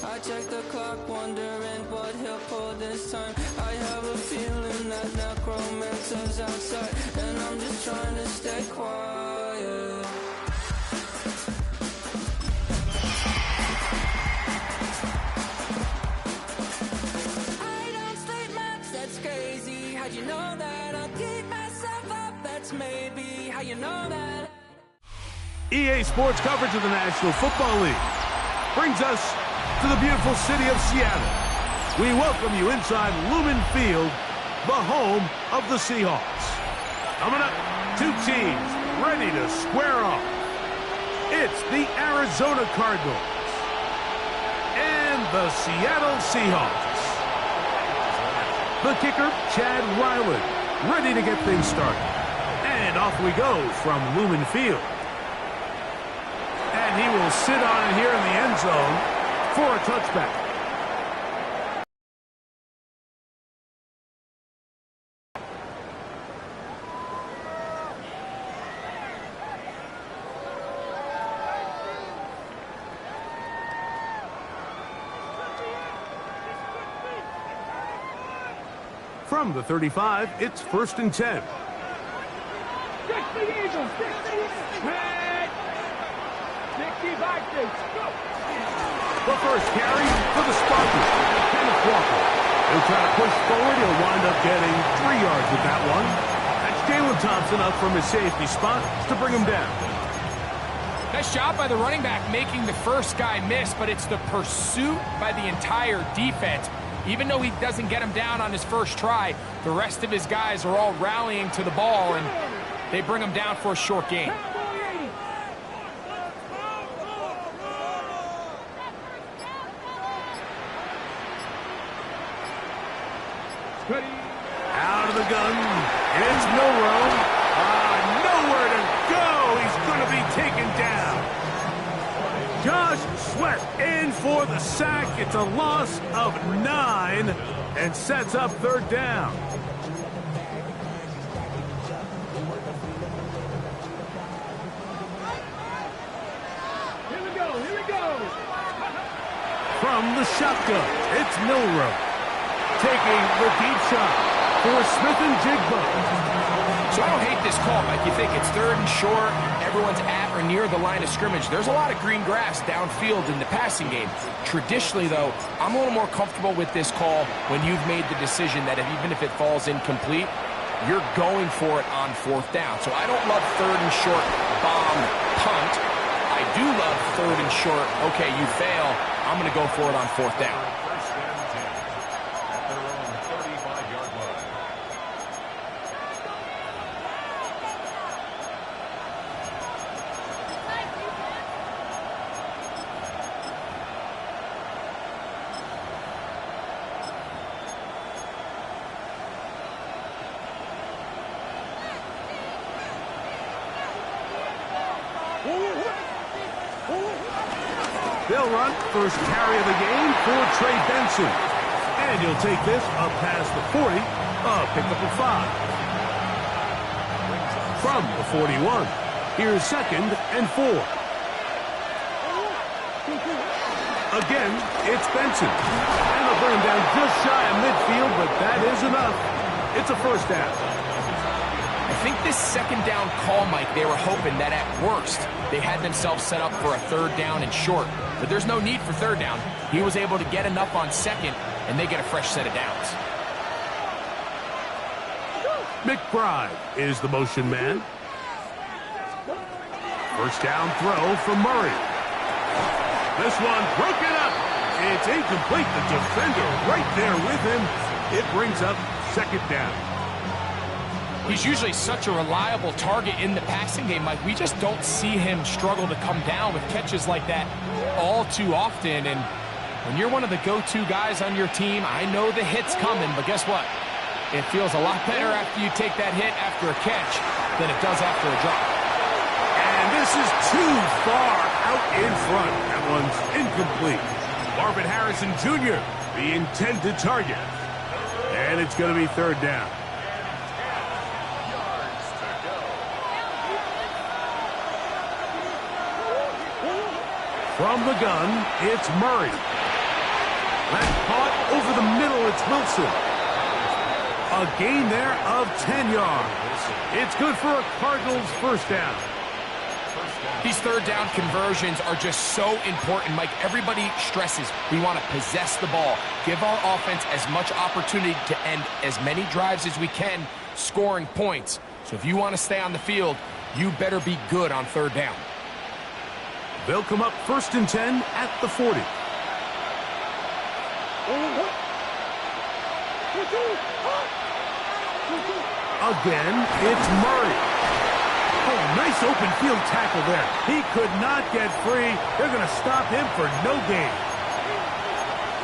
I check the clock, wondering what he'll pull this time. I have a feeling that necromancer's outside, and I'm just trying to stay quiet. I don't sleep much, that's crazy. How'd you know that? I'll keep myself up, that's maybe how you know that. EA Sports coverage of the National Football League brings us to the beautiful city of Seattle. We welcome you inside Lumen Field, the home of the Seahawks. Coming up, two teams ready to square off. It's the Arizona Cardinals and the Seattle Seahawks. The kicker, Chad Ryland, ready to get things started. And off we go from Lumen Field. And he will sit on it here in the end zone for a touchback. From the 35, it's 1st and 10. The first carry for the Spartans, Kenneth Walker. He'll try to push forward. He'll wind up getting 3 yards with that one. That's Jalen Thompson up from his safety spot to bring him down. Nice job by the running back making the first guy miss, but it's the pursuit by the entire defense. Even though he doesn't get him down on his first try, the rest of his guys are all rallying to the ball, and they bring him down for a short gain. Out of the gun, it's Milroe. Nowhere to go. He's going to be taken down. Josh Sweat in for the sack. It's a loss of 9 and sets up 3rd down. Here we go. From the shotgun, it's Milroe. Taking the deep shot for Smith and Jigba. So I don't hate this call, Mike. You think it's 3rd and short, everyone's at or near the line of scrimmage. There's a lot of green grass downfield in the passing game. Traditionally, though, I'm a little more comfortable with this call when you've made the decision that even if it falls incomplete, you're going for it on 4th down. So I don't love 3rd and short bomb punt. I do love 3rd and short, okay, you fail, I'm going to go for it on 4th down. They'll run first carry of the game for Trey Benson. And he'll take this up past the 40, pick up a 5. From the 41, here's 2nd and 4. Again, it's Benson. And they'll bring him down just shy of midfield, but that is enough. It's a 1st down. I think this 2nd down call, Mike, they were hoping that at worst they had themselves set up for a 3rd down and short. But there's no need for 3rd down. He was able to get enough on 2nd, and they get a fresh set of downs. McBride is the motion man. 1st down throw for Murray. This one broken up. It's incomplete. The defender right there with him. It brings up 2nd down. He's usually such a reliable target in the passing game, Mike. We just don't see him struggle to come down with catches like that all too often. And when you're one of the go-to guys on your team, I know the hit's coming, but guess what? It feels a lot better after you take that hit after a catch than it does after a drop. And this is too far out in front. That one's incomplete. Marvin Harrison Jr., the intended target. And it's going to be 3rd down. From the gun, it's Murray. That's caught over the middle. It's Wilson. A gain there of 10 yards. It's good for a Cardinals first down. These third down conversions are just so important, Mike. Everybody stresses we want to possess the ball, give our offense as much opportunity to end as many drives as we can, scoring points. So if you want to stay on the field, you better be good on third down. They'll come up 1st and 10 at the 40. Again, it's Murray. Oh, nice open field tackle there. He could not get free. They're going to stop him for no gain.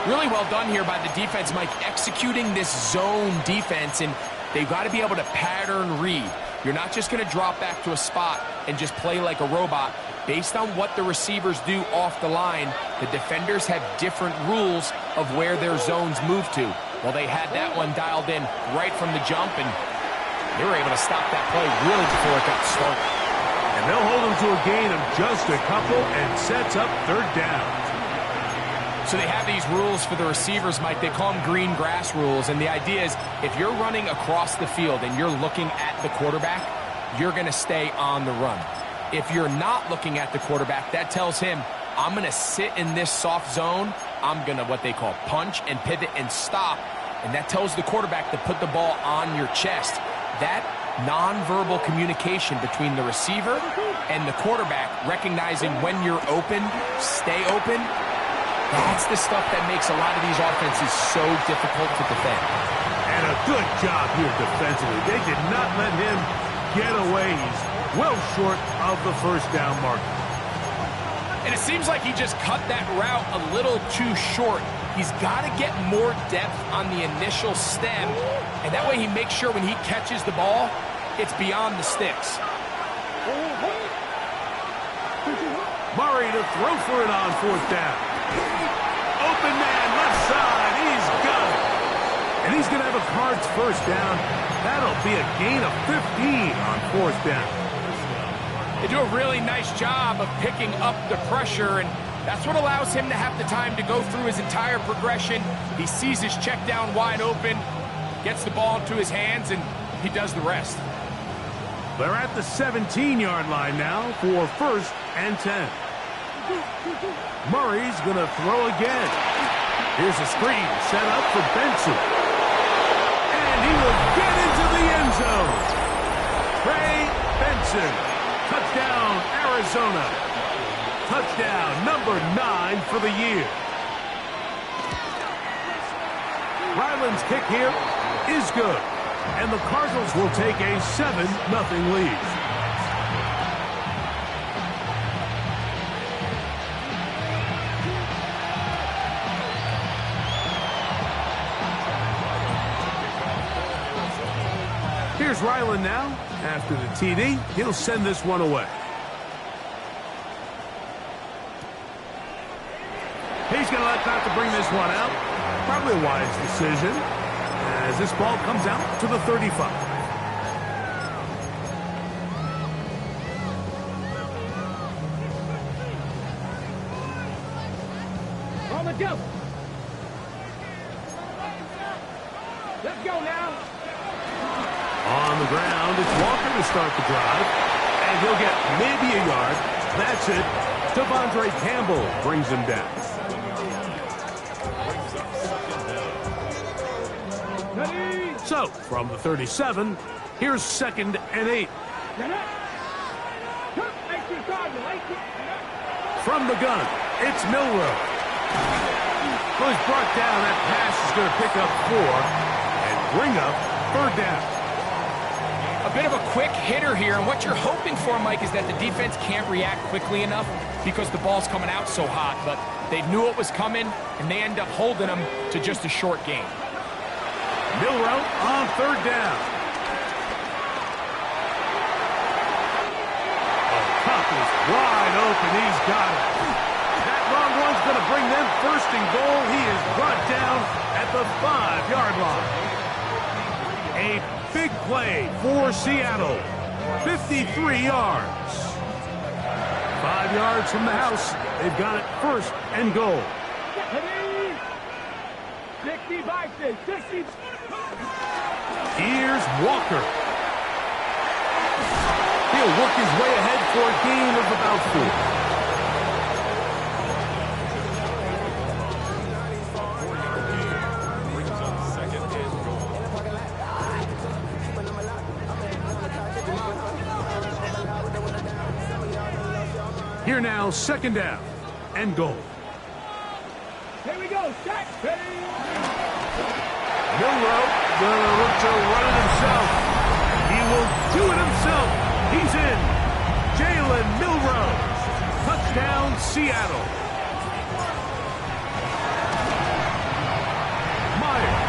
Really well done here by the defense, Mike, executing this zone defense, and they've got to be able to pattern read. You're not just going to drop back to a spot and just play like a robot. Based on what the receivers do off the line, the defenders have different rules of where their zones move to. Well, they had that one dialed in right from the jump, and they were able to stop that play really before it got started. And they'll hold them to a gain of just a couple and sets up third down. So they have these rules for the receivers, Mike. They call them green grass rules, and the idea is if you're running across the field and you're looking at the quarterback, you're going to stay on the run. If you're not looking at the quarterback, that tells him, I'm going to sit in this soft zone. I'm going to what they call punch and pivot and stop. And that tells the quarterback to put the ball on your chest. That nonverbal communication between the receiver and the quarterback, recognizing when you're open, stay open, that's the stuff that makes a lot of these offenses so difficult to defend. And a good job here defensively. They did not let him get away. He's well short of the first down marker. And it seems like he just cut that route a little too short. He's got to get more depth on the initial stem, and that way he makes sure when he catches the ball, it's beyond the sticks. Murray to throw for it on 4th down. Open man, left side, he's got it. And he's going to have a Cards first down. That'll be a gain of 15 on 4th down. They do a really nice job of picking up the pressure, and that's what allows him to have the time to go through his entire progression. He sees his check down wide open, gets the ball into his hands, and he does the rest. They're at the 17-yard line now for 1st and 10. Murray's going to throw again. Here's a screen set up for Benson. And he will get into the end zone. Trey Benson. Touchdown, Arizona. Touchdown, number 9 for the year. Ryland's kick here is good. And the Cardinals will take a 7-0 lead. Here's Ryland now. After the TD, he'll send this one away. He's going to let that to bring this one out. Probably a wise decision as this ball comes out to the 35. On the jump. Let's go now. On the ground, it's Walker to start the drive. And he'll get maybe a yard. That's it. Devondre Campbell brings him down. So, from the 37, here's 2nd and 8. From the gun, it's Milroe. Who's brought down. That pass is going to pick up 4 and bring up 3rd down. A bit of a quick hitter here, and what you're hoping for, Mike, is that the defense can't react quickly enough because the ball's coming out so hot, but they knew it was coming, and they end up holding them to just a short gain. Milroe on 3rd down. Oh, Cup is wide open. He's got it. That long one's going to bring them 1st and goal. He is brought down at the 5-yard line. A big play for Seattle. 53 yards. 5 yards from the house. They've got it 1st and goal. 60 Bison, 60. Here's Walker. He'll work his way ahead for a gain of about 4. Here now, second down and goal. Here we go, set. Milroe gonna look to run it himself. He will do it himself. He's in. Jalen Milroe. Touchdown, Seattle. Myers.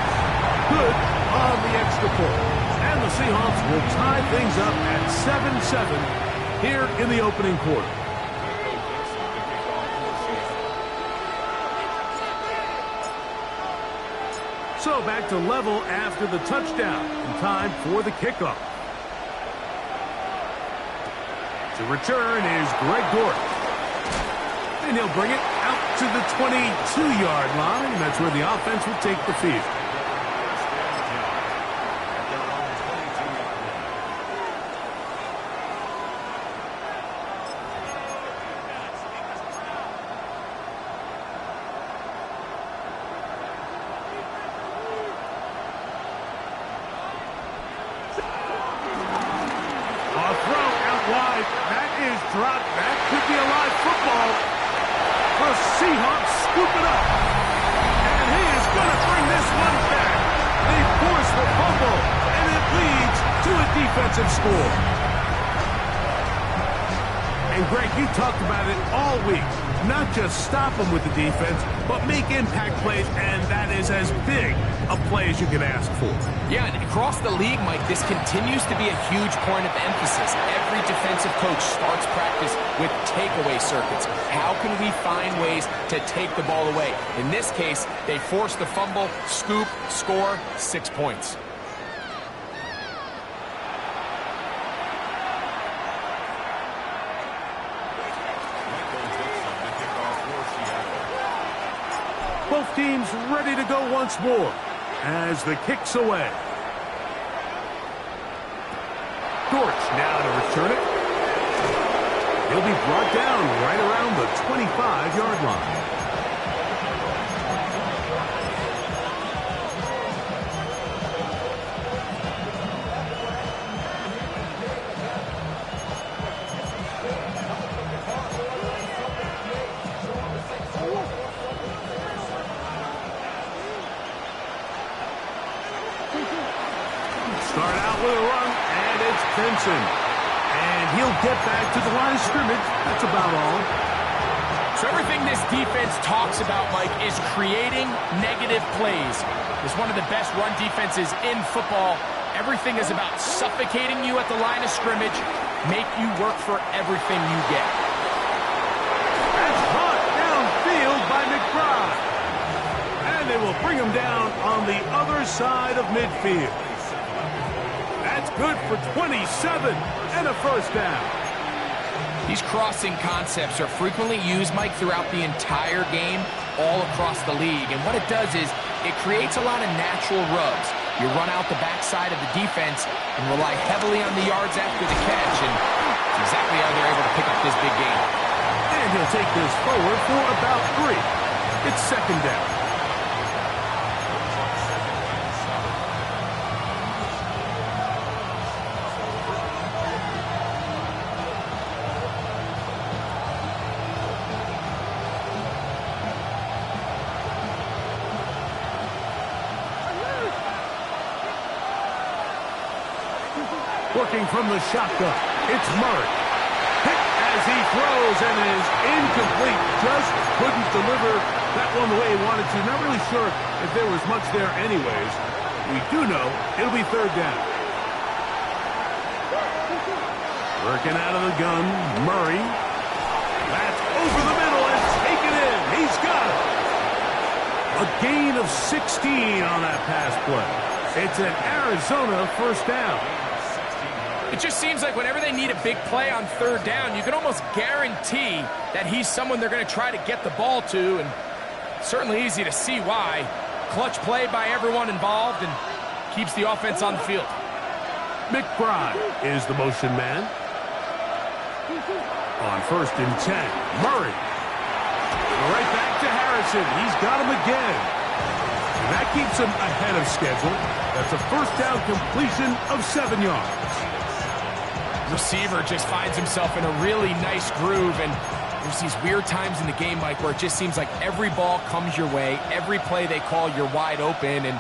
Good on the extra point. And the Seahawks will tie things up at 7-7 here in the opening quarter. So back to level after the touchdown. In time for the kickoff. To return is Greg Dortch. And he'll bring it out to the 22-yard line. That's where the offense will take the field. Dropped. That could be a live football. The Seahawks scoop it up. And he is going to bring this one back. They force the fumble, and it leads to a defensive score. And Greg, you talked about it all week. Not just stop them with the defense, but make impact plays, and that is as big a play as you can ask for. Yeah, and across the league, Mike, this continues to be a huge point of emphasis. Every defensive coach starts practice with takeaway circuits. How can we find ways to take the ball away? In this case, they force the fumble, scoop, score, 6 points. Both teams ready to go once more as the kick's away. Dortch now to return it. He'll be brought down right around the 25-yard line. Start out with a run, and it's Benson. And he'll get back to the line of scrimmage. That's about all. So everything this defense talks about, Mike, is creating negative plays. It's one of the best run defenses in football. Everything is about suffocating you at the line of scrimmage, make you work for everything you get. That's caught downfield by McBride. And they will bring him down on the other side of midfield. That's good for 27 and a first down. These crossing concepts are frequently used, Mike, throughout the entire game, all across the league. And what it does is it creates a lot of natural rubs. You run out the backside of the defense and rely heavily on the yards after the catch. And it's exactly how they're able to pick up this big game. And he'll take this forward for about 3. It's second down. Working from the shotgun, it's Murray. Hit as he throws and is incomplete. Just couldn't deliver that one the way he wanted to. Not really sure if there was much there anyways. We do know it'll be third down. Working out of the gun, Murray. That's over the middle and taken in. He's got it. A gain of 16 on that pass play. It's an Arizona first down. It just seems like whenever they need a big play on third down, you can almost guarantee that he's someone they're going to try to get the ball to, and certainly easy to see why. clutch play by everyone involved and keeps the offense on the field. McBride is the motion man. On 1st and 10, Murray. Right back to Harrison. He's got him again. And that keeps him ahead of schedule. That's a first down completion of 7 yards. Receiver just finds himself in a really nice groove, and there's these weird times in the game, Mike, where it just seems like every ball comes your way, every play they call, you're wide open, and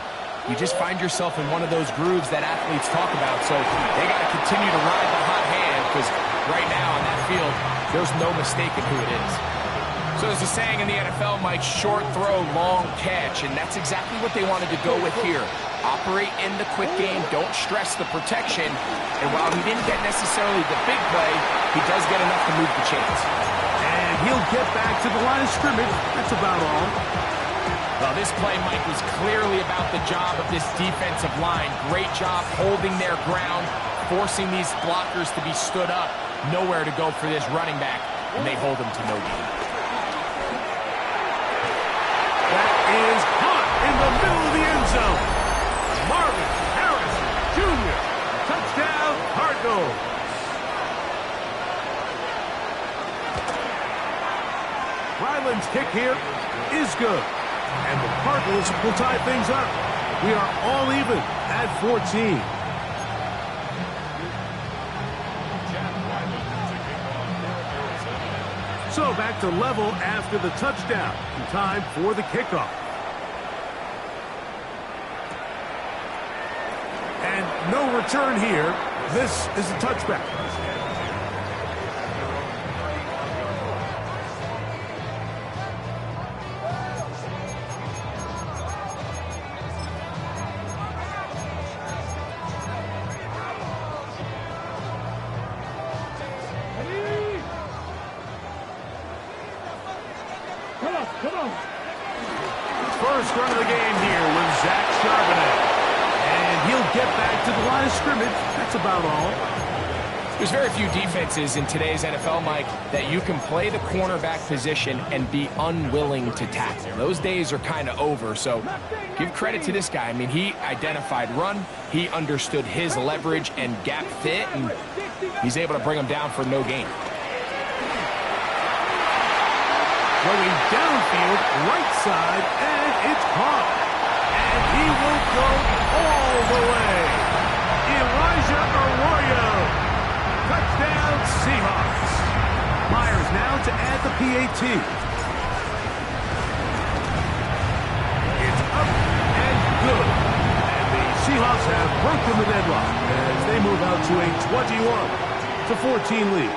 you just find yourself in one of those grooves that athletes talk about. So they got to continue to ride the hot hand, because right now on that field, there's no mistaking who it is. So there's a saying in the NFL, Mike, short throw, long catch, and that's exactly what they wanted to go with here. Operate in the quick game, don't stress the protection, and while he didn't get necessarily the big play, he does get enough to move the chains. And he'll get back to the line of scrimmage. That's about all. Well, this play, Mike, was clearly about the job of this defensive line. Great job holding their ground, forcing these blockers to be stood up. Nowhere to go for this running back, and they hold him to no gain. That is caught in the middle of the end zone. Marvin Harrison Jr. Touchdown, Cardinals. Ryland's kick here is good. And the Cardinals will tie things up. We are all even at 14. So back to level after the touchdown. Time for the kickoff. And no return here. This is a touchback. First run of the game here with Zach Charbonnet. And he'll get back to the line of scrimmage. That's about all. There's very few defenses in today's NFL, Mike, that you can play the cornerback position and be unwilling to tackle. Those days are kind of over, so give credit to this guy. I mean, he identified run, he understood his leverage and gap fit, and he's able to bring him down for no gain. Going downfield, right side, and it's caught. And he will go all the way. Elijah Arroyo. Touchdown, Seahawks. Myers now to add the PAT. It's up and good. And the Seahawks have broken the deadlock as they move out to a 21-14 lead.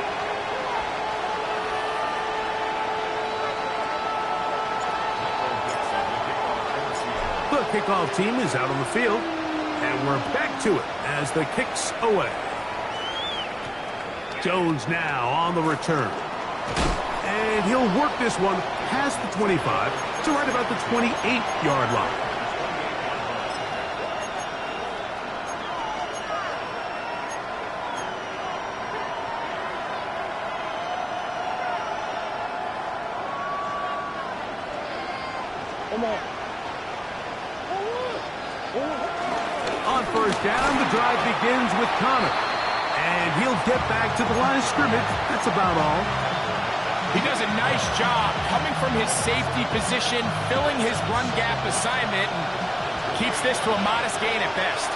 The kickoff team is out on the field, and we're back to it as the kick's away. Jones now on the return. And he'll work this one past the 25 to right about the 28-yard line. Come on. On first down, the drive begins with Connor. And he'll get back to the line of scrimmage. That's about all. He does a nice job coming from his safety position, filling his run gap assignment, and keeps this to a modest gain at best.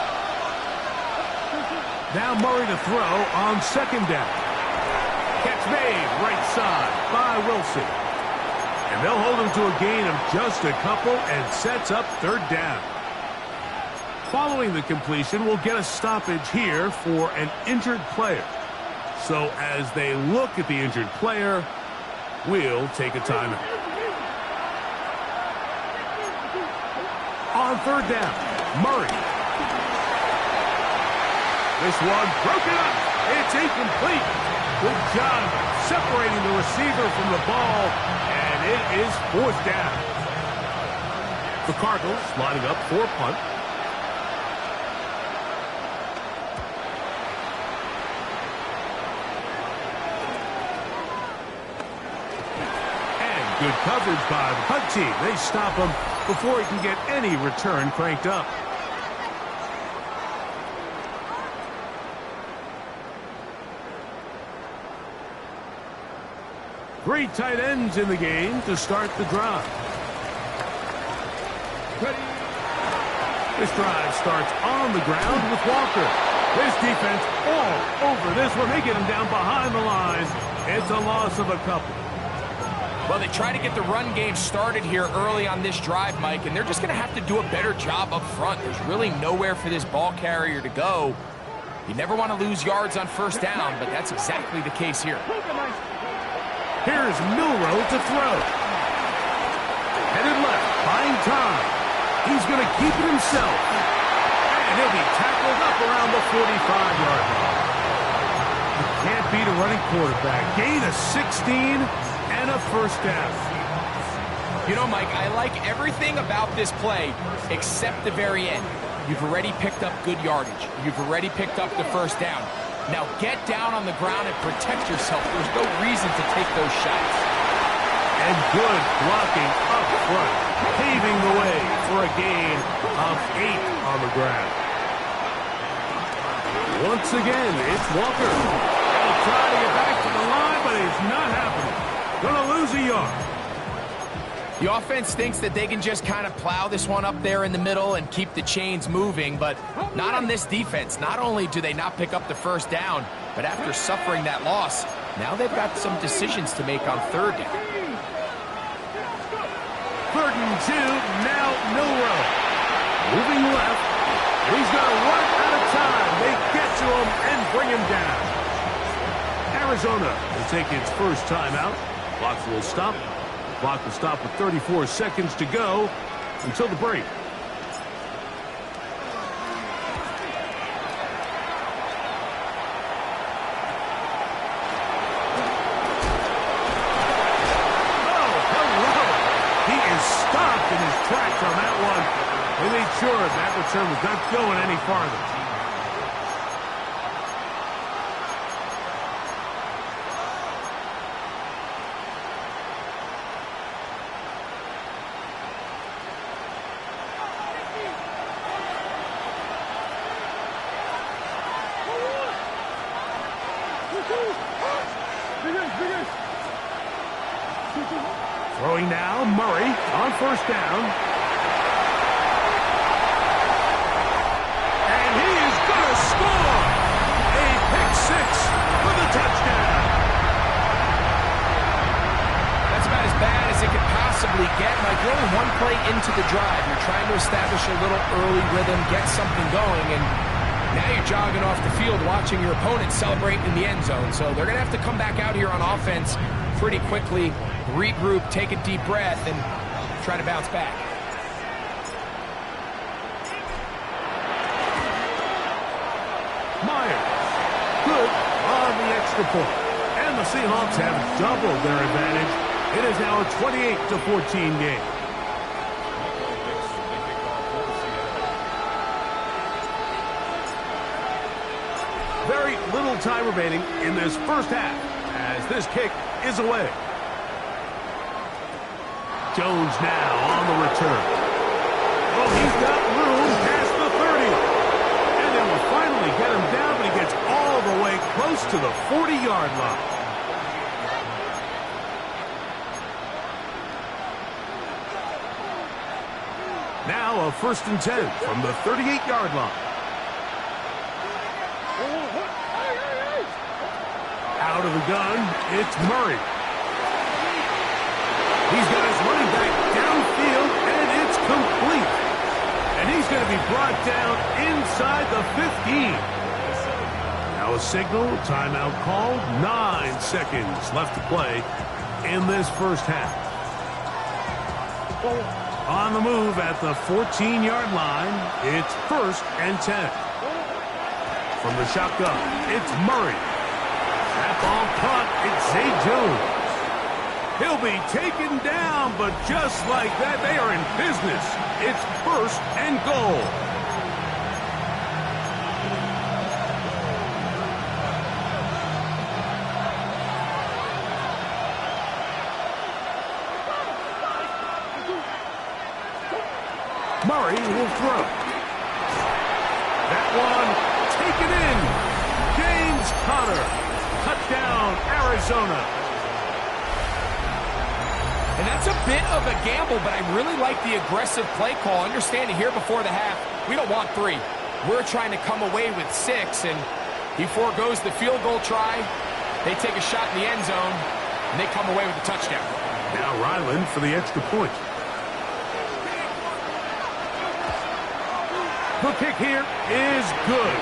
Now Murray to throw on second down. Catch made right side by Wilson. And they'll hold him to a gain of just a couple and sets up third down. Following the completion, we'll get a stoppage here for an injured player. So as they look at the injured player, we'll take a timeout. On third down, Murray. This one broken up. It's incomplete. Good job separating the receiver from the ball, and it is fourth down. The Cardinals lining up for a punt. Good coverage by the punt team. They stop him before he can get any return cranked up. Three tight ends in the game to start the drive. This drive starts on the ground with Walker. This defense all over this one. They get him down behind the line. It's a loss of a couple. Well, they try to get the run game started here early on this drive, Mike, and they're just going to have to do a better job up front. There's really nowhere for this ball carrier to go. You never want to lose yards on first down, but that's exactly the case here. Here's Milroe to throw. Headed left, buying time. He's going to keep it himself. And he'll be tackled up around the 45-yard line. You can't beat a running quarterback. Gain of 16 and a first down. You know, Mike, I like everything about this play except the very end. You've already picked up good yardage. You've already picked up the first down. Now get down on the ground and protect yourself. There's no reason to take those shots. And good blocking up front, paving the way for a gain of 8 on the ground. Once again, it's Walker. He'll try to get back to the line, but it's not happening. Gonna lose a yard. The offense thinks that they can just kind of plow this one up there in the middle and keep the chains moving, but not on this defense. Not only do they not pick up the first down, but after suffering that loss, now they've got some decisions to make on third down. 3rd and 2, now Milroe. Moving left. He's going to run out of time. They get to him and bring him down. Arizona will take its first timeout. Clock will stop. Clock will stop with 34 seconds to go until the break. In his tracks on that one. They made sure that return was not going any farther. Throwing now, Murray on first down. And he is going to score! A pick six for the touchdown. That's about as bad as it could possibly get. Like, you're only one play into the drive. You're trying to establish a little early rhythm, get something going, and now you're jogging off the field watching your opponent celebrate in the end zone. So they're going to have to come back out here on offense pretty quickly, regroup, take a deep breath, and try to bounce back. Myers, good on the extra point. And the Seahawks have doubled their advantage. It is now a 28-14 game. Very little time remaining in this first half as this kick is away. Jones now on the return. Oh, he's got room past the 30. And they will finally get him down, but he gets all the way close to the 40-yard line. Now a 1st and 10 from the 38-yard line. Out of the gun, it's Murray. He's got his running back downfield, and it's complete. And he's going to be brought down inside the 15. Now a signal, timeout called. 9 seconds left to play in this first half. On the move at the 14-yard line, it's 1st and 10. From the shotgun, it's Murray. That ball caught, it's Zay Jones. He'll be taken down, but just like that, they are in business. It's 1st and goal. Murray will throw. That one taken in. James Conner. Touchdown, Arizona. And that's a bit of a gamble, but I really like the aggressive play call. Understanding here before the half, we don't want 3. We're trying to come away with 6, and he forgoes the field goal try. They take a shot in the end zone, and they come away with a touchdown. Now Ryland for the extra point. The kick here is good.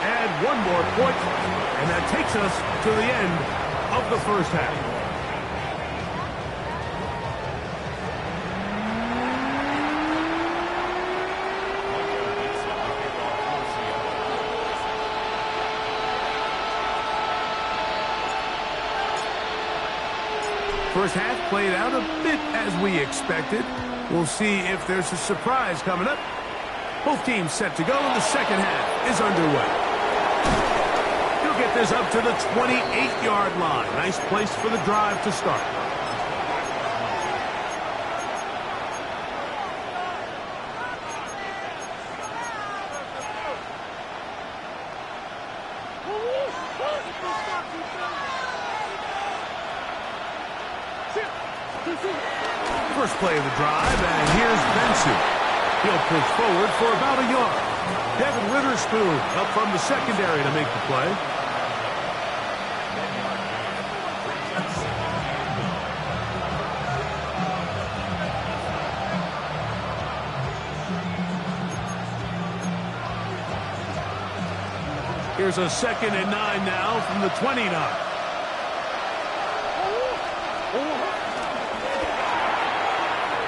And 1 more point, and that takes us to the end of the first half. First half played out a bit as we expected. We'll see if there's a surprise coming up. Both teams set to go, and the second half is underway. He'll get this up to the 28-yard line. Nice place for the drive to start. First play of the drive, and here's Benson. He'll push forward for about a yard. Devin Witherspoon up from the secondary to make the play. Here's a 2nd and 9 now from the 29.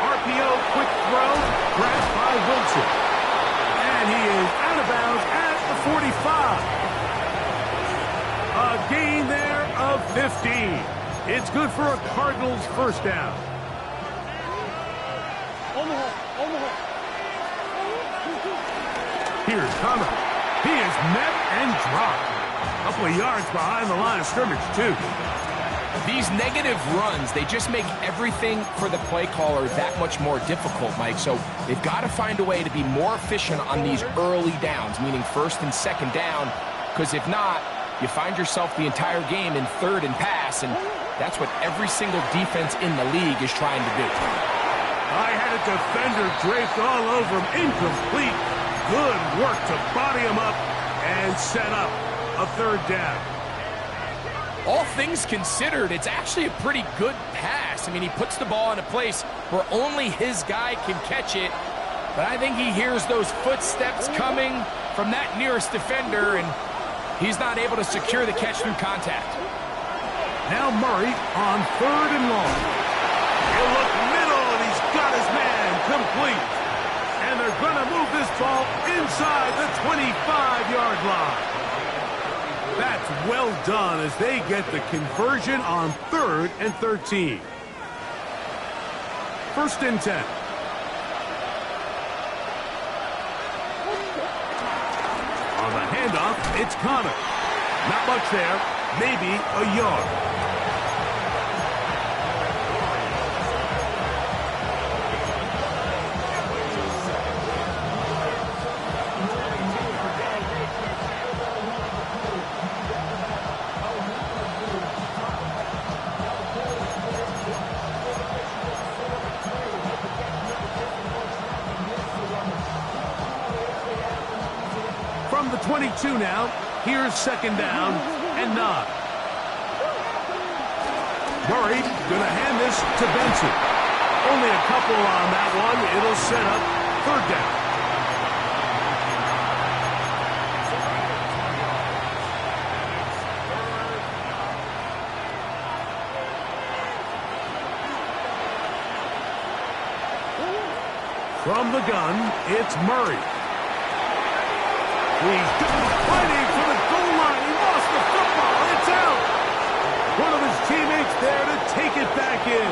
RPO, quick throw, grabbed by Wilson. And he is out of bounds at the 45. A gain there of 15. It's good for a Cardinals first down. Here's Conner. He is met and dropped. A couple of yards behind the line of scrimmage, too. These negative runs, they just make everything for the play caller that much more difficult, Mike. So they've got to find a way to be more efficient on these early downs, meaning 1st and 2nd down, because if not, you find yourself the entire game in 3rd and pass, and that's what every single defense in the league is trying to do. I had a defender draped all over him, incomplete. Good work to body him up and set up a 3rd down. All things considered, it's actually a pretty good pass. I mean, he puts the ball in a place where only his guy can catch it. But I think he hears those footsteps coming from that nearest defender, and he's not able to secure the catch through contact. Now Murray on 3rd and long. He'll look middle, and he's got his man complete. And they're going to move this ball inside the 25-yard line. That's well done as they get the conversion on 3rd and 13. 1st and 10. On the handoff, it's Conner. Not much there, maybe a yard. From the 22 now, here's 2nd down and 9. Murray going to hand this to Benson. Only a couple on that one. It'll set up 3rd down. From the gun, it's Murray. He's fighting for the goal line. He lost the football. It's out. One of his teammates there to take it back in.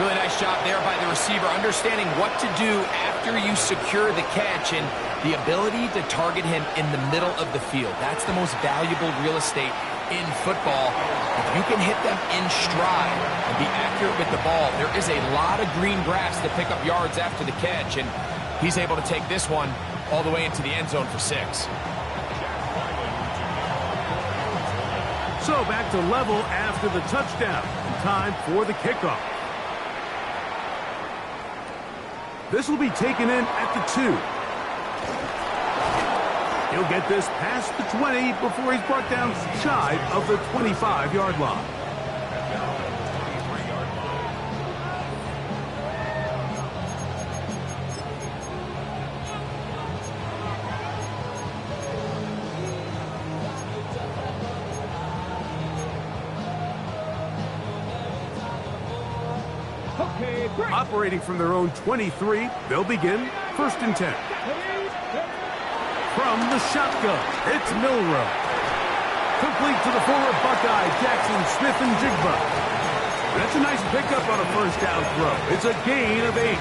Really nice job there by the receiver, understanding what to do after you secure the catch and the ability to target him in the middle of the field. That's the most valuable real estate in football. If you can hit them in stride, and be accurate with the ball. There is a lot of green grass to pick up yards after the catch, and he's able to take this one all the way into the end zone for 6. So back to level after the touchdown. Time for the kickoff. This will be taken in at the 2. He'll get this past the 20 before he's brought down shy of the 25-yard line. Operating from their own 23, they'll begin 1st and 10. From the shotgun, it's Milrow. Complete to the former Buckeye, Jackson Smith-Njigba. That's a nice pickup on a 1st down throw. It's a gain of 8.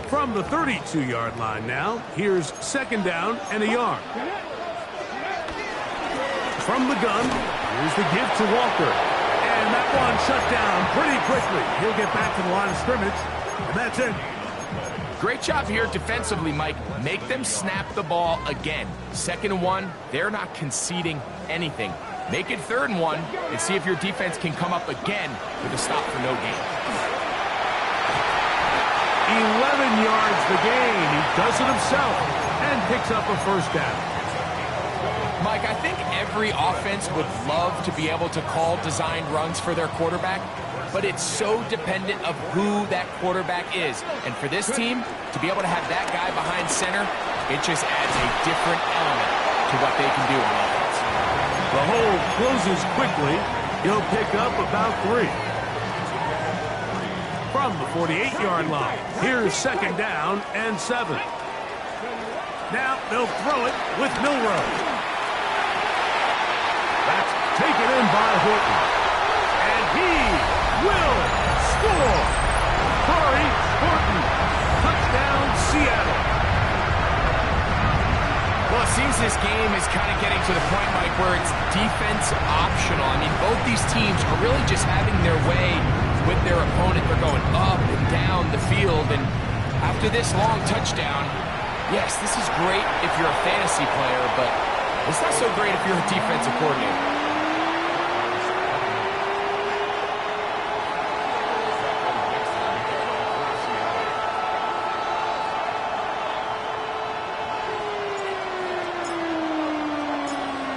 From the 32-yard line now, here's 2nd down and a yard. From the gun, here's the give to Walker. And that one shut down pretty quickly. He'll get back to the line of scrimmage, and that's it. Great job here defensively, Mike. Make them snap the ball again. 2nd and 1, they're not conceding anything. Make it 3rd and 1 and see if your defense can come up again with a stop for no gain. 11 yards the gain. He does it himself and picks up a 1st down. Mike, I think every offense would love to be able to call designed runs for their quarterback, but it's so dependent of who that quarterback is. And for this team, to be able to have that guy behind center, it just adds a different element to what they can do on offense. The hole closes quickly. He'll pick up about 3. From the 48-yard line, here's 2nd down and 7. Now they'll throw it with Milrow. That's taken in by Horton. And he will score. Corey Horton. Touchdown, Seattle. Well, it seems this game is kind of getting to the point, Mike, where it's defense optional. I mean, both these teams are really just having their way with their opponent. They're going up and down the field. And after this long touchdown, yes, this is great if you're a fantasy player, but it's not so great if you're a defensive coordinator.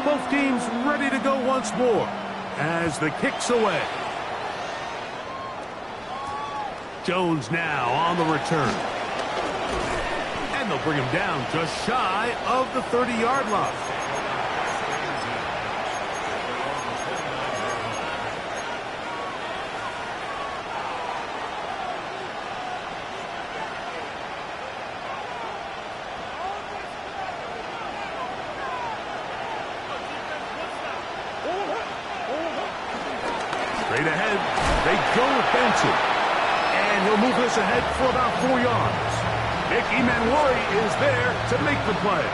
Both teams ready to go once more as the kick's away. Jones now on the return. And they'll bring him down just shy of the 30-yard line. Straight ahead, they go with Benson. And he'll move this ahead for about 4 yards. Nick Emmanwori is there to make the play.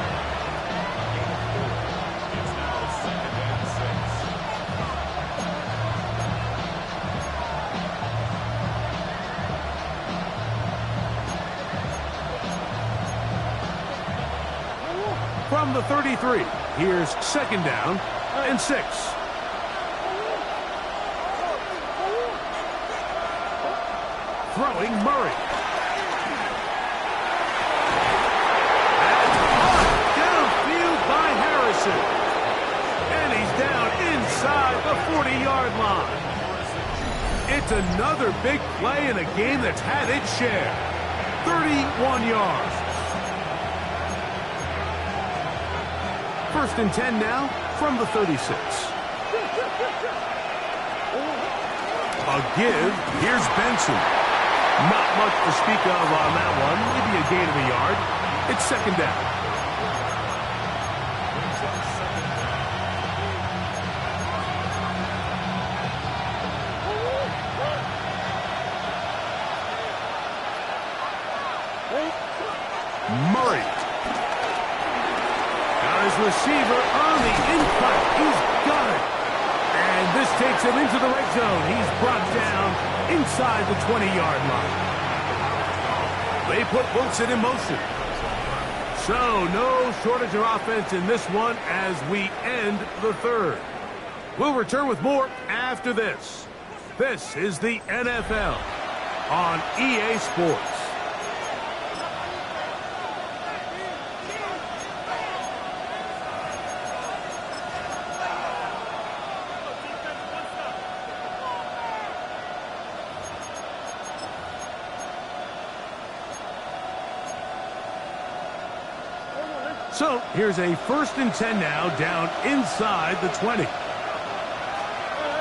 From the 33, here's 2nd down and 6. Throwing Murray. And downfield by Harrison. And he's down inside the 40-yard line. It's another big play in a game that's had its share. 31 yards. 1st and 10 now from the 36. A give. Here's Benson. Not much to speak of on that one. Maybe a gain of a yard. It's 2nd down. Murray. receiver on the in-cut. He's got it. And this takes him into the red zone. He's brought down inside the 20-yard line. They put Wilson in motion. So, no shortage of offense in this one as we end the third. We'll return with more after this. This is the NFL on EA Sports. So, here's a 1st and 10 now, down inside the 20.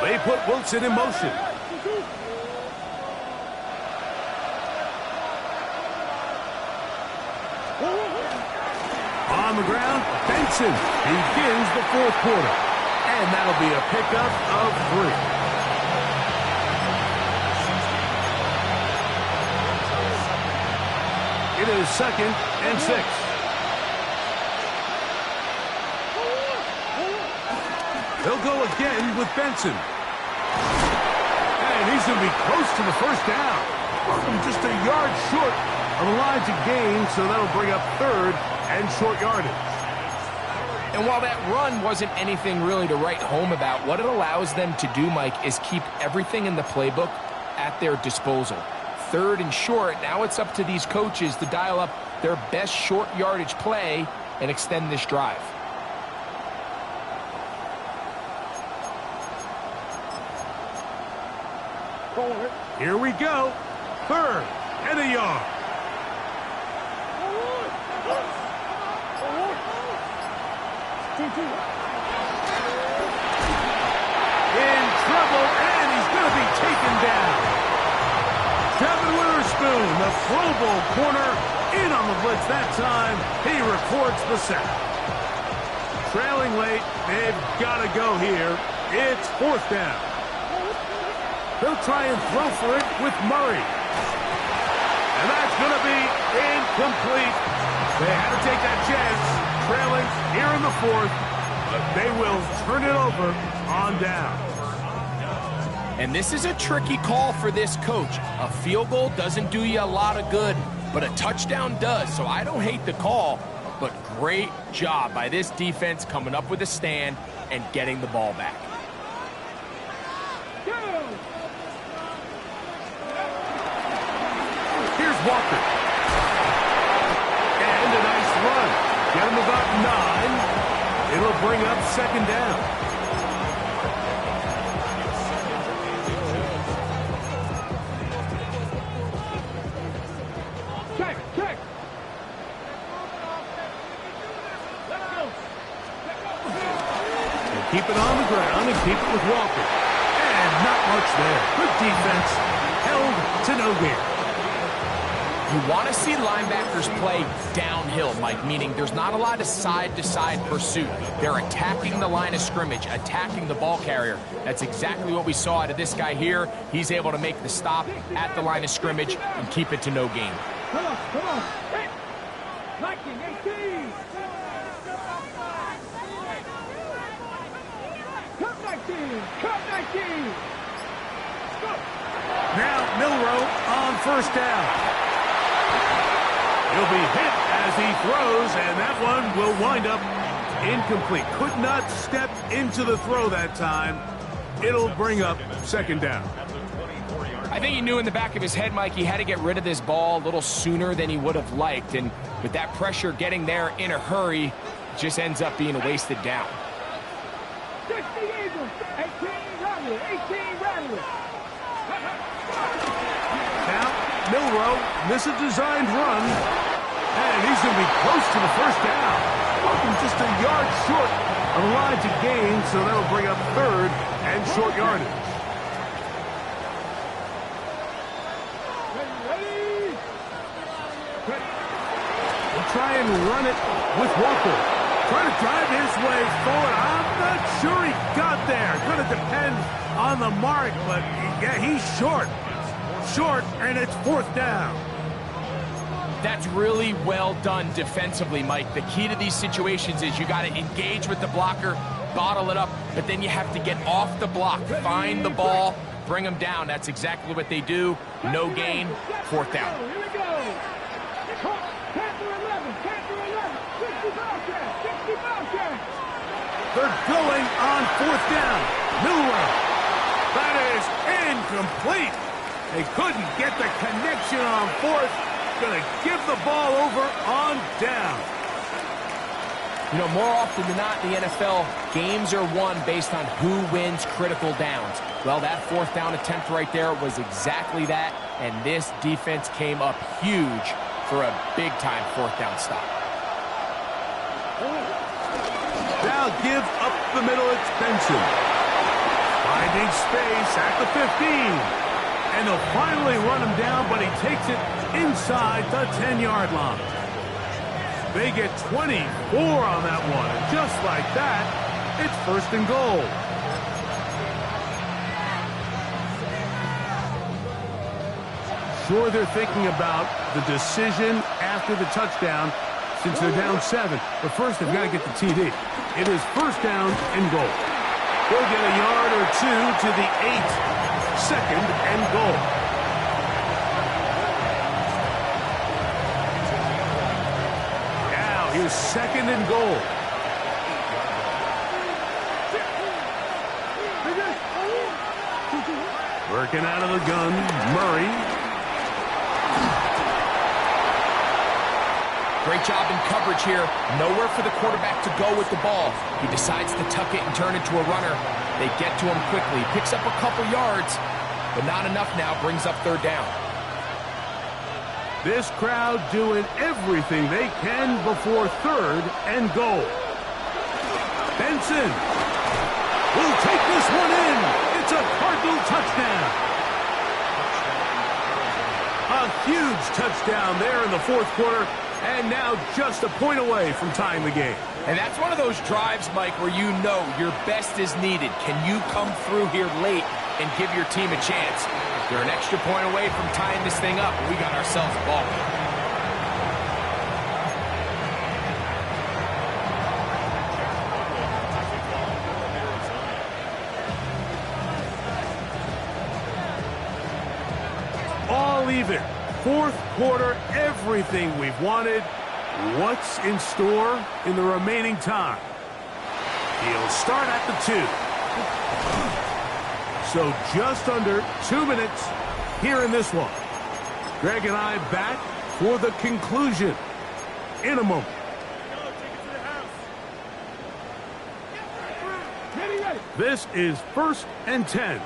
They put Wilson in motion. On the ground, Benson begins the 4th quarter. And that'll be a pickup of 3. It is 2nd and 6. They'll go again with Benson. And he's going to be close to the 1st down. Just a yard short of the line to gain, so that'll bring up 3rd and short yardage. And while that run wasn't anything really to write home about, what it allows them to do, Mike, is keep everything in the playbook at their disposal. 3rd and short, now it's up to these coaches to dial up their best short yardage play and extend this drive. Here we go. 3rd and a yard. In trouble, and he's going to be taken down. Devin Witherspoon, the Pro Bowl corner, in on the blitz that time. He records the sack. Trailing late, they've got to go here. It's 4th down. They'll try and throw for it with Murray. And that's going to be incomplete. They had to take that chance, trailing here in the 4th, but they will turn it over on down. And this is a tricky call for this coach. A field goal doesn't do you a lot of good, but a touchdown does. So I don't hate the call, but great job by this defense coming up with a stand and getting the ball back. Here's Walker. And a nice run. Get him about 9. It'll bring up 2nd down. Check. Keep it on the ground and keep it with Walker. And not much there. Good defense. Held to no gain. You want to see linebackers play downhill, Mike, meaning there's not a lot of side-to-side pursuit. They're attacking the line of scrimmage, attacking the ball carrier. That's exactly what we saw out of this guy here. He's able to make the stop at the line of scrimmage and keep it to no gain. Come on. Hey. 19, 18. Cut 19. Now Milroe on 1st down. He'll be hit as he throws, and that one will wind up incomplete. Could not step into the throw that time. It'll bring up 2nd down. I think he knew in the back of his head, Mike, he had to get rid of this ball a little sooner than he would have liked. And with that pressure getting there in a hurry, it just ends up being a wasted down. 60 Eagles, 18 Rattlers. Now, Milroe, this is a designed run, and he's going to be close to the 1st down. Just a yard short of the line to gain, so that'll bring up 3rd and short yardage. We'll try and run it with Walker. Trying to drive his way forward. I'm not sure he got there. Going to depend on the mark, but yeah, he's short. And it's 4th down. That's really well done defensively, Mike. The key to these situations is you got to engage with the blocker, bottle it up, but then you have to get off the block, find the ball, bring them down. That's exactly what they do. No gain, fourth down. Here we go. Panther 11, Panther 11, 60 Bobcats, 60 Bobcats. They're going on fourth down. Milrow. That is incomplete. They couldn't get the connection on fourth. Going to give the ball over on down. You know, more often than not in the NFL, games are won based on who wins critical downs. Well, that fourth down attempt right there was exactly that, and this defense came up huge for a big-time fourth down stop. Now give up the middle, it's Benson. Finding space at the 15. And they'll finally run him down, but he takes it inside the 10-yard line. They get 24 on that one, and just like that, it's first and goal. Sure, they're thinking about the decision after the touchdown since they're down 7. But first, they've got to get the TD. It is first down and goal. They'll get a yard or two to the 8. Second and goal. Now here's second and goal. Working out of the gun, Murray. Great job in coverage here. Nowhere for the quarterback to go with the ball. He decides to tuck it and turn it to a runner. They get to him quickly. Picks up a couple yards, but not enough now. Brings up third down. This crowd doing everything they can before third and goal. Benson will take this one in. It's a Cardinal touchdown. A huge touchdown there in the fourth quarter. And now just a point away from tying the game. And that's one of those drives, Mike, where you know your best is needed. Can you come through here late and give your team a chance? They're an extra point away from tying this thing up. We got ourselves a ball game. All even. Fourth quarter, everything we've wanted. What's in store in the remaining time? He'll start at the 2. So just under 2 minutes here in this one. Greg and I back for the conclusion in a moment. This is first and 10.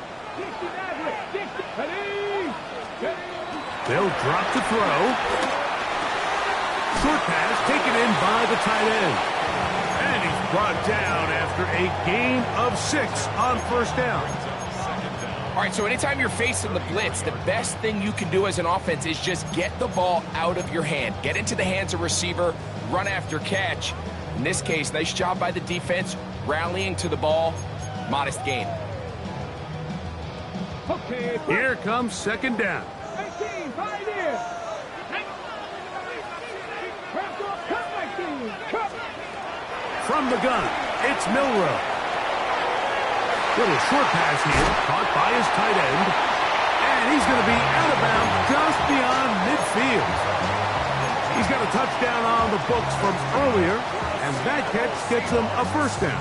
They'll drop to throw. Short pass taken in by the tight end. And he's brought down after a gain of 6 on first down. All right, so anytime you're facing the blitz, the best thing you can do as an offense is just get the ball out of your hand. Get into the hands of receiver, run after catch. In this case, nice job by the defense, rallying to the ball. Modest gain. Here comes second down. From the gun, it's Milrow. Little short pass here, caught by his tight end. And he's going to be out of bounds just beyond midfield. He's got a touchdown on the books from earlier, and that catch gets him a first down.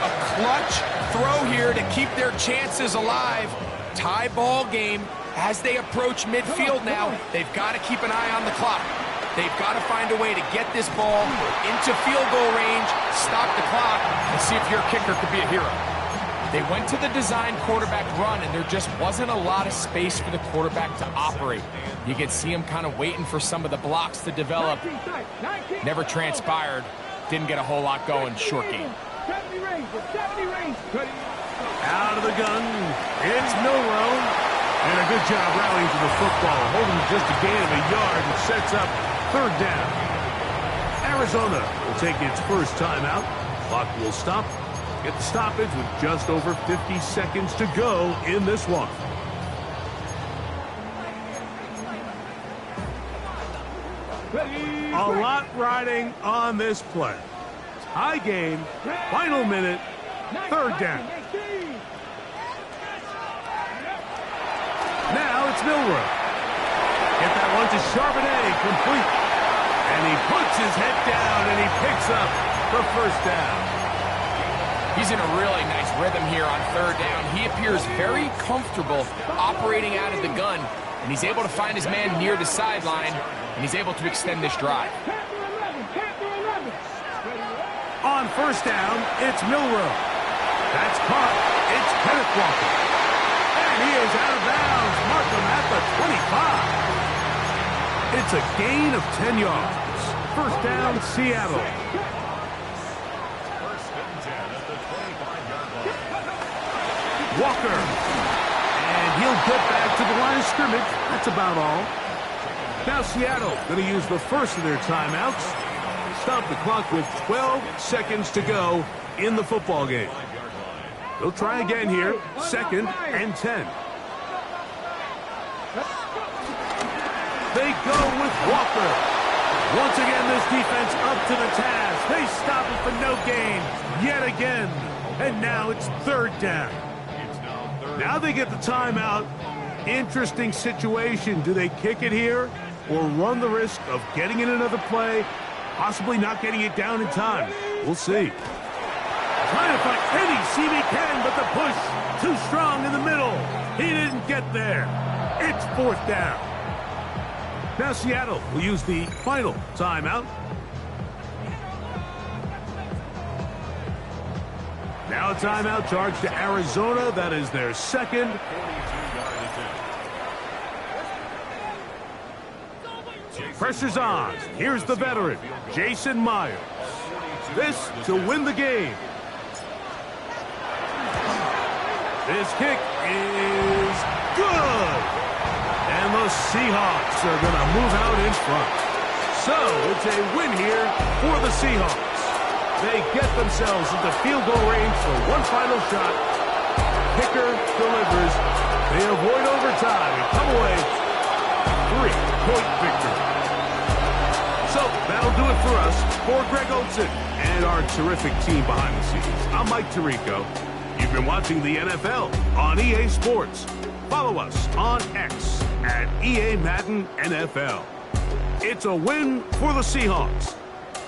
A clutch throw here to keep their chances alive. Tie ball game. As they approach midfield now, they've got to keep an eye on the clock. They've got to find a way to get this ball into field goal range, stop the clock, and see if your kicker could be a hero. They went to the design quarterback run, and there just wasn't a lot of space for the quarterback to operate. You could see him kind of waiting for some of the blocks to develop. Never transpired. Didn't get a whole lot going. Short game. Out of the gun, it's Milrow. And a good job rallying to the football, holding just a gain of a yard and sets up third down. Arizona will take its first timeout. Clock will stop. Get the stoppage with just over 50 seconds to go in this one. A lot riding on this play. High game, final minute, third down. Now it's Milroe. Get that one to Charbonnet, complete. And he puts his head down and he picks up the first down. He's in a really nice rhythm here on third down. He appears very comfortable operating out of the gun, and he's able to find his man near the sideline, and he's able to extend this drive. On first down, it's Milroe. That's caught. It's Kenneth Walker. And he is out of bounds. Mark him at the 25. It's a gain of 10 yards. First down, Seattle. Walker. And he'll get back to the line of scrimmage. That's about all. Now Seattle going to use the first of their timeouts. Stop the clock with 12 seconds to go in the football game. They'll try again here. 2nd and 10. They go with Walker. Once again, this defense up to the task. They stop it for no gain yet again. And now it's third down. Now they get the timeout. Interesting situation. Do they kick it here or run the risk of getting in another play, possibly not getting it down in time? We'll see. Trying to find any seam he can, but the push too strong in the middle. He didn't get there. It's fourth down. Now Seattle will use the final timeout. Now a timeout charge to Arizona. That is their second. Pressure's on. Here's the veteran, Jason Myers. This to win the game. This kick is good. And the Seahawks are going to move out in front. So it's a win here for the Seahawks. They get themselves into field goal range for one final shot. Kicker delivers. They avoid overtime and come away 3-point victory. So that'll do it for us. For Greg Olson and our terrific team behind the scenes, I'm Mike Tirico. You've been watching the NFL on EA Sports. Follow us on X at EA Madden NFL. It's a win for the Seahawks.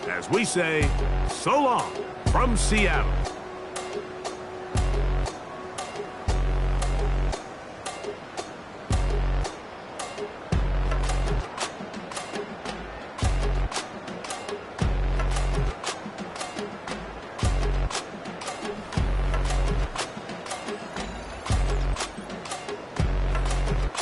As we say, so long from Seattle.